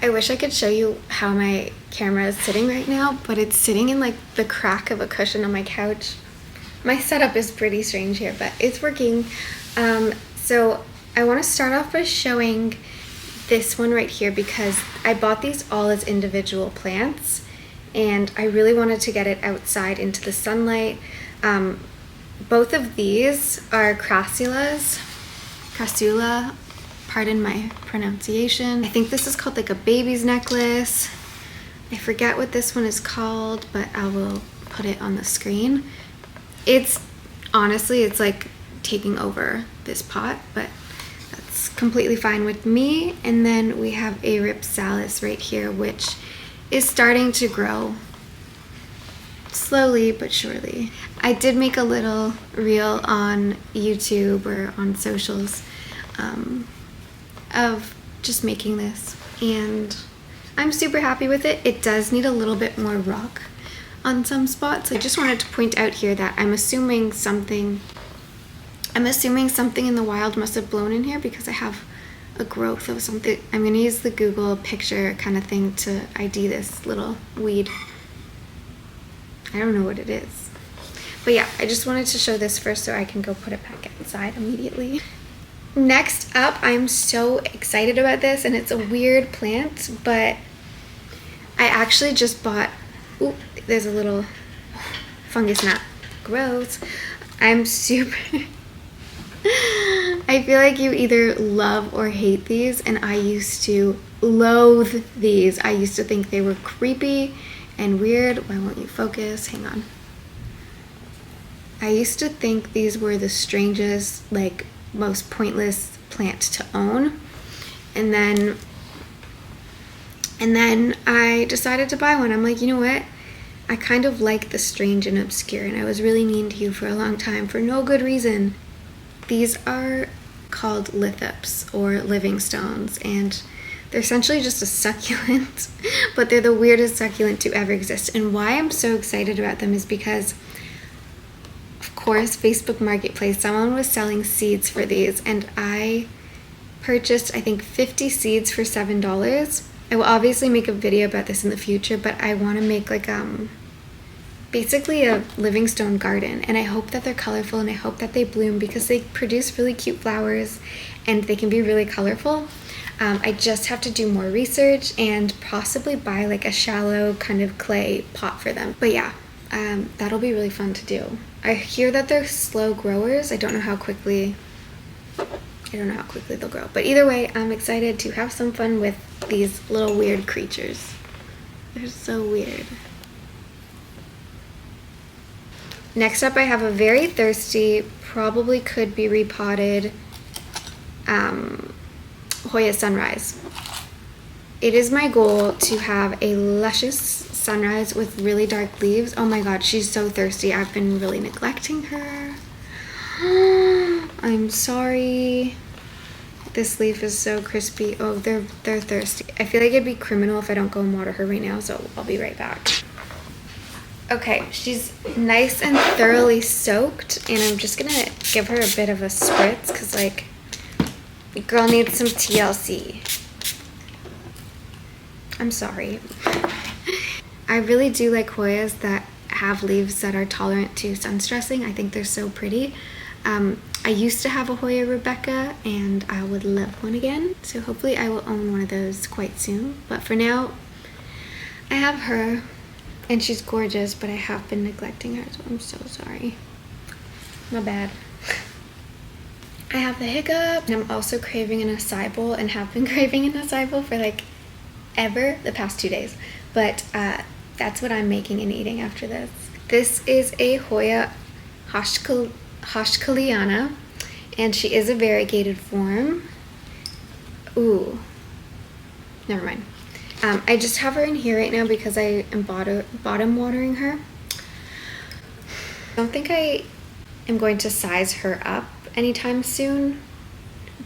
I wish I could show you how my camera is sitting right now, but it's sitting in like the crack of a cushion on my couch. My setup is pretty strange here, but it's working. So I want to start off by showing this one right here because I bought these all as individual plants and I really wanted to get it outside into the sunlight. Both of these are crassulas, pardon my pronunciation. I think this is called like a baby's necklace. I forget what this one is called, but I will put it on the screen. It's honestly, it's like taking over this pot, but that's completely fine with me. And then we have a ripsalis right here, which is starting to grow slowly but surely. I did make a little reel on YouTube or on socials of just making this, and I'm super happy with it. It does need a little bit more rock on some spots. I just wanted to point out here that I'm assuming something in the wild must have blown in here because I have a growth of something. I'm gonna use the Google picture kind of thing to ID this little weed. I don't know what it is. But yeah, I just wanted to show this first so I can go put it back inside immediately. Next up, I'm so excited about this, and it's a weird plant, but I actually just bought, ooh, there's a little fungus gnat. Gross. I'm super, I feel like you either love or hate these, and I used to loathe these. I used to think they were creepy and weird. Why won't you focus? Hang on. I used to think these were the strangest, like, most pointless plant to own, and then I decided to buy one. I'm like, you know what, I kind of like the strange and obscure, and I was really mean to you for a long time for no good reason. These are called lithops or living stones, and they're essentially just a succulent, but they're the weirdest succulent to ever exist. And why I'm so excited about them is because, of course, Facebook Marketplace, someone was selling seeds for these, and I purchased, I think, 50 seeds for $7. I will obviously make a video about this in the future, but I want to make like basically a living stone garden, and I hope that they're colorful, and I hope that they bloom because they produce really cute flowers and they can be really colorful. I just have to do more research and possibly buy like a shallow kind of clay pot for them. But yeah, that'll be really fun to do. I hear that they're slow growers. I don't know how quickly they'll grow. But either way, I'm excited to have some fun with these little weird creatures. They're so weird. Next up, I have a very thirsty, probably could be repotted Hoya sunrise. It is my goal to have a luscious sunrise with really dark leaves. Oh my god, she's so thirsty. I've been really neglecting her. I'm sorry. This leaf is so crispy. Oh, they're thirsty. I feel like it'd be criminal if I don't go and water her right now, so I'll be right back. Okay, she's nice and thoroughly soaked, and I'm just gonna give her a bit of a spritz because, like, the girl needs some TLC. I'm sorry. I really do like Hoyas that have leaves that are tolerant to sun stressing. I think they're so pretty. I used to have a Hoya Rebecca, and I would love one again. So hopefully I will own one of those quite soon. But for now, I have her, and she's gorgeous, but I have been neglecting her, so I'm so sorry. My bad. I have the hiccup, and I'm also craving an acai bowl, and have been craving an acai bowl for like ever the past 2 days. But that's what I'm making and eating after this. This is a Hoya Hochkaliana, and she is a variegated form. Ooh, never mind. I just have her in here right now because I am bottom watering her. I don't think I am going to size her up anytime soon,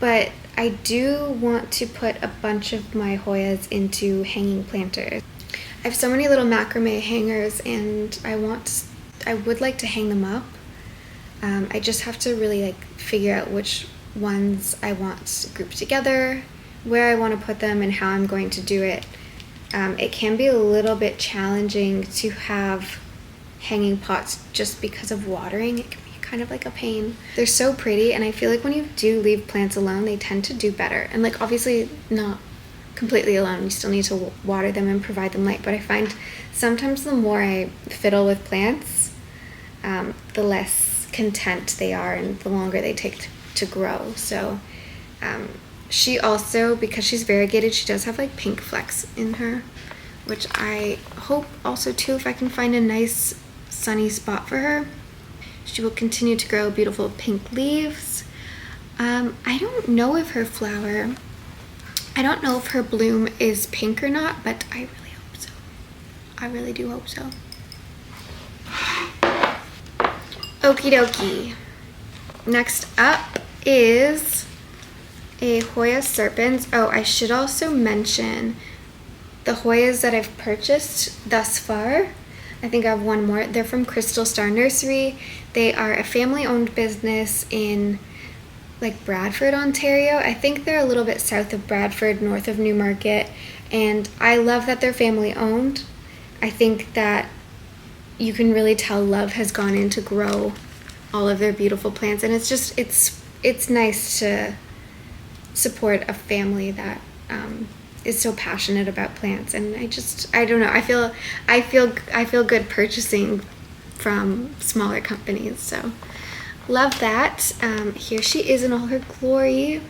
but I do want to put a bunch of my Hoyas into hanging planters. I have so many little macrame hangers, and I would like to hang them up. I just have to really like figure out which ones I want grouped together, where I want to put them and how I'm going to do it. It can be a little bit challenging to have hanging pots just because of watering. It can be kind of like a pain. They're so pretty, and I feel like when you do leave plants alone, they tend to do better. And like obviously not completely alone, you still need to water them and provide them light, but I find sometimes the more I fiddle with plants, the less content they are and the longer they take to grow. So she also, because she's variegated, she does have like pink flecks in her, which I hope also too, if I can find a nice sunny spot for her, she will continue to grow beautiful pink leaves. I don't know if her flower, I don't know if her bloom is pink or not, but I really hope so. I really do hope so. Okie dokie. Next up is a Hoya serpens. Oh, I should also mention the Hoyas that I've purchased thus far. I think I have one more. They're from Crystal Star Nursery. They are a family-owned business in like Bradford, Ontario. I think they're a little bit south of Bradford, north of Newmarket, and I love that they're family-owned. I think that you can really tell love has gone in to grow all of their beautiful plants, and it's just it's nice to support a family that is so passionate about plants. And I don't know, I feel good purchasing from smaller companies, so love that. Here she is in all her glory,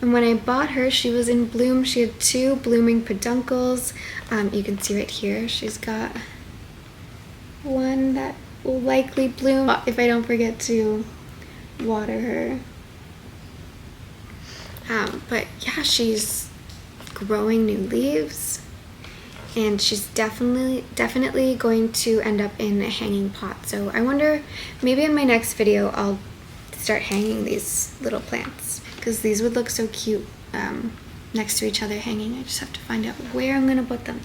and when I bought her she was in bloom. She had 2 blooming peduncles. You can see right here she's got one that will likely bloom if I don't forget to water her. But yeah, she's growing new leaves, and she's definitely going to end up in a hanging pot. So I wonder, maybe in my next video I'll start hanging these little plants, because these would look so cute next to each other hanging. I just have to find out where I'm gonna put them.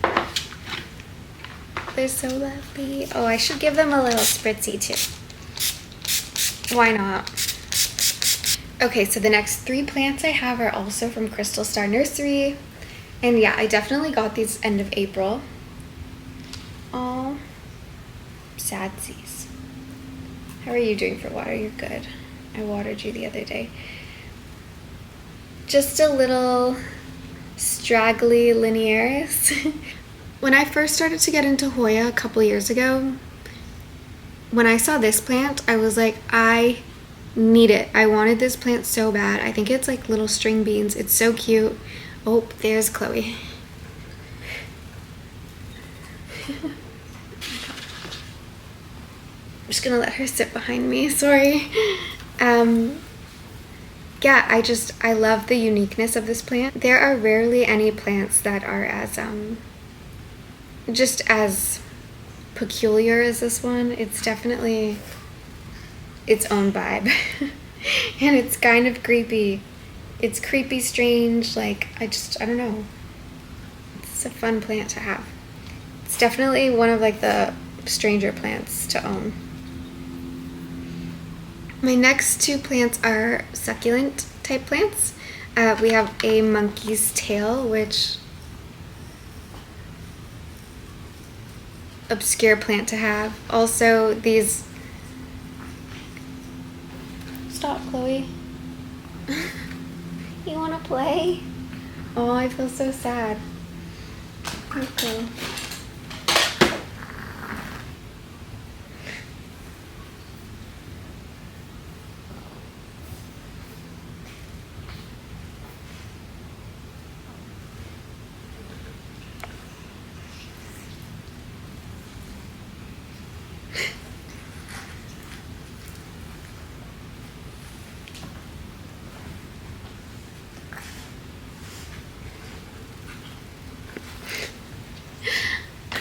They're so lovely. Oh, I should give them a little spritzy too. Why not? Okay, so the next 3 plants I have are also from Crystal Star Nursery. And yeah, I definitely got these end of April. Oh, sadsies. How are you doing for water? You're good. I watered you the other day. Just a little straggly linearis. When I first started to get into Hoya a couple years ago, when I saw this plant, I was like, I need it. I wanted this plant so bad. I think it's like little string beans. It's so cute. Oh, there's Chloe. I'm just gonna let her sit behind me, sorry. Yeah, I love the uniqueness of this plant. There are rarely any plants that are as just as peculiar as this one. It's definitely its own vibe. And it's kind of creepy. It's creepy, strange, like I don't know. It's a fun plant to have. It's definitely one of like the stranger plants to own. My next 2 plants are succulent type plants. We have a monkey's tail, which obscure plant to have. Also these, stop Chloe. You wanna play? Oh, I feel so sad. Okay.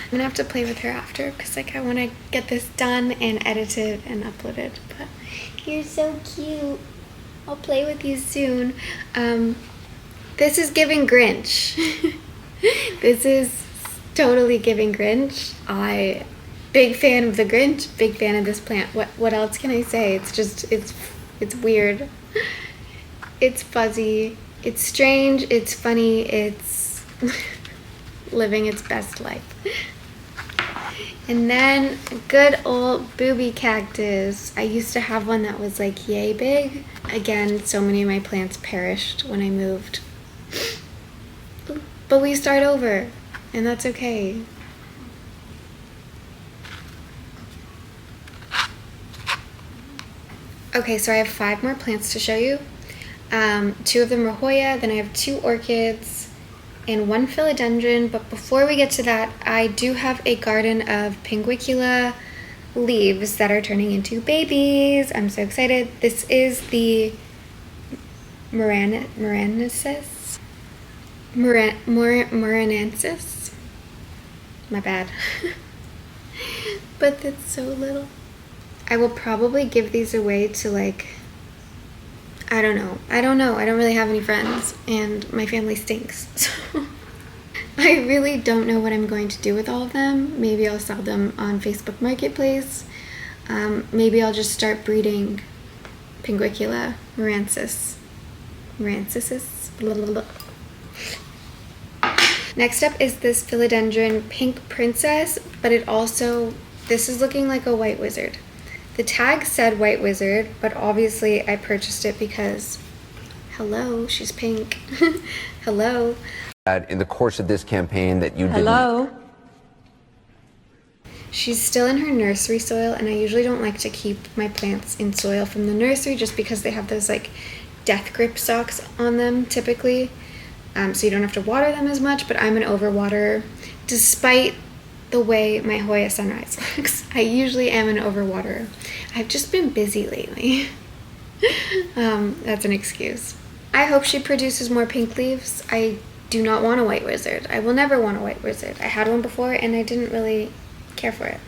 I'm gonna have to play with her after, because like I want to get this done and edited and uploaded. But you're so cute. I'll play with you soon. This is giving Grinch. This is totally giving Grinch. Big fan of the Grinch, big fan of this plant. What else can I say? It's just, it's weird. It's fuzzy. It's strange, it's funny, it's living its best life. And then good old booby cactus. I used to have one that was like yay big. Again, so many of my plants perished when I moved. But we start over, and that's okay. Okay, so I have 5 more plants to show you. 2 of them are Hoya, then I have 2 orchids and 1 philodendron. But before we get to that, I do have a garden of pinguicula leaves that are turning into babies. I'm so excited. This is the Moranensis. My bad. But it's so little. I will probably give these away to like, I don't know. I don't really have any friends and my family stinks. So I really don't know what I'm going to do with all of them. Maybe I'll sell them on Facebook Marketplace. Maybe I'll just start breeding Pinguicula moranensis. Blah, blah, blah. Next up is this philodendron Pink Princess, but it also, this is looking like a white wizard. The tag said white wizard, but obviously I purchased it because, hello, she's pink. Hello. In the course of this campaign that you Hello? She's still in her nursery soil, and I usually don't like to keep my plants in soil from the nursery just because they have those like death grip stalks on them typically. So you don't have to water them as much, but I'm an overwaterer despite the way my Hoya sunrise looks. I usually am an overwaterer. I've just been busy lately. That's an excuse. I hope she produces more pink leaves. I do not want a white wizard. I will never want a white wizard. I had one before and I didn't really care for it.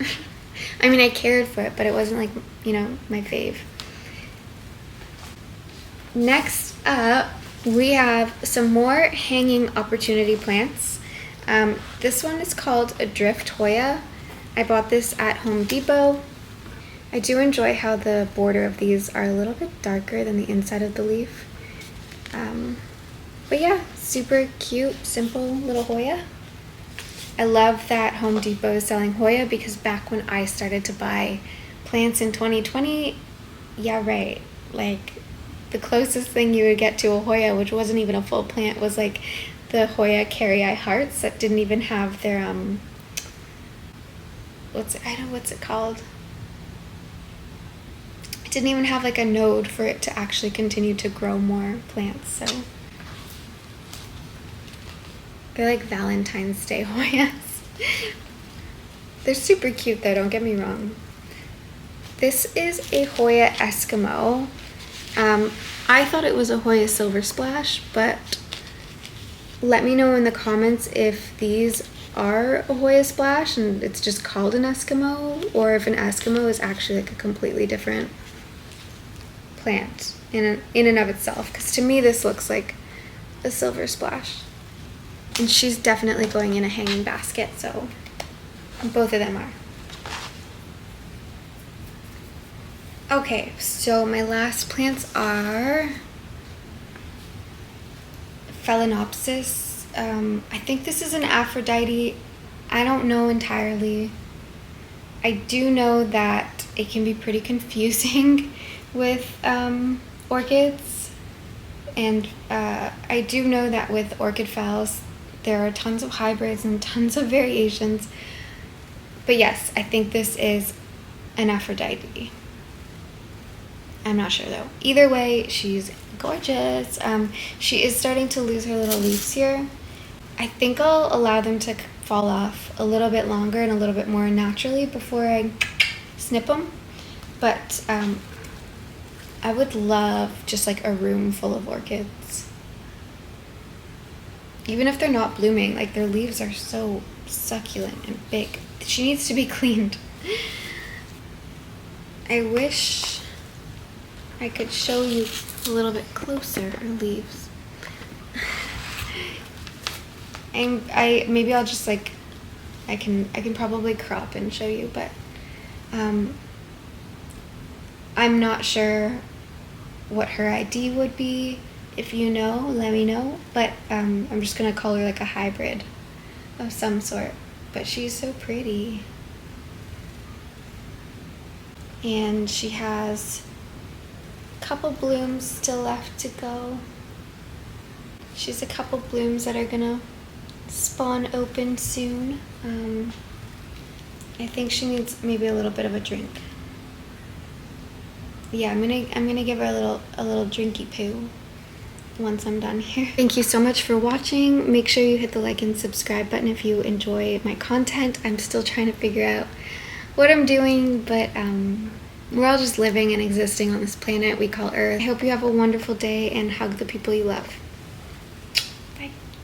I mean, I cared for it, but it wasn't like, you know, my fave. Next up, we have some more hanging opportunity plants. This one is called a Drift Hoya. I bought this at Home Depot. I do enjoy how the border of these are a little bit darker than the inside of the leaf. But yeah, super cute, simple little Hoya. I love that Home Depot is selling Hoya because back when I started to buy plants in 2020, yeah, right, like the closest thing you would get to a Hoya, which wasn't even a full plant, was like the Hoya Carry hearts that didn't even have their what's it called? It didn't even have like a node for it to actually continue to grow more plants. So they're like Valentine's Day Hoyas. They're super cute though, don't get me wrong. This is a Hoya Eskimo. I thought it was a Hoya Silver Splash, but let me know in the comments if these are a Hoya Splash and it's just called an Eskimo, or if an Eskimo is actually like a completely different plant in and of itself. Because to me this looks like a Silver Splash. And she's definitely going in a hanging basket, so both of them are. Okay, so my last plants are Phalaenopsis. I think this is an Aphrodite. I don't know entirely. I do know that it can be pretty confusing with orchids. And I do know that with orchid phals, there are tons of hybrids and tons of variations. But yes, I think this is an Aphrodite. I'm not sure though. Either way, she's gorgeous. She is starting to lose her little leaves here. I think I'll allow them to fall off a little bit longer and a little bit more naturally before I snip them. But I would love just like a room full of orchids. Even if they're not blooming, like their leaves are so succulent and big. She needs to be cleaned. I wish I could show you a little bit closer her leaves. And maybe I'll just like I can probably crop and show you, but I'm not sure what her ID would be If you know, let me know. But I'm just gonna call her like a hybrid of some sort. But she's so pretty. And she has a couple blooms still left to go. She's a couple blooms that are gonna spawn open soon. I think she needs maybe a little bit of a drink. Yeah, I'm gonna give her a little drinky poo once I'm done here. Thank you so much for watching. Make sure you hit the like and subscribe button if you enjoy my content. I'm still trying to figure out what I'm doing, but we're all just living and existing on this planet we call Earth. I hope you have a wonderful day and hug the people you love.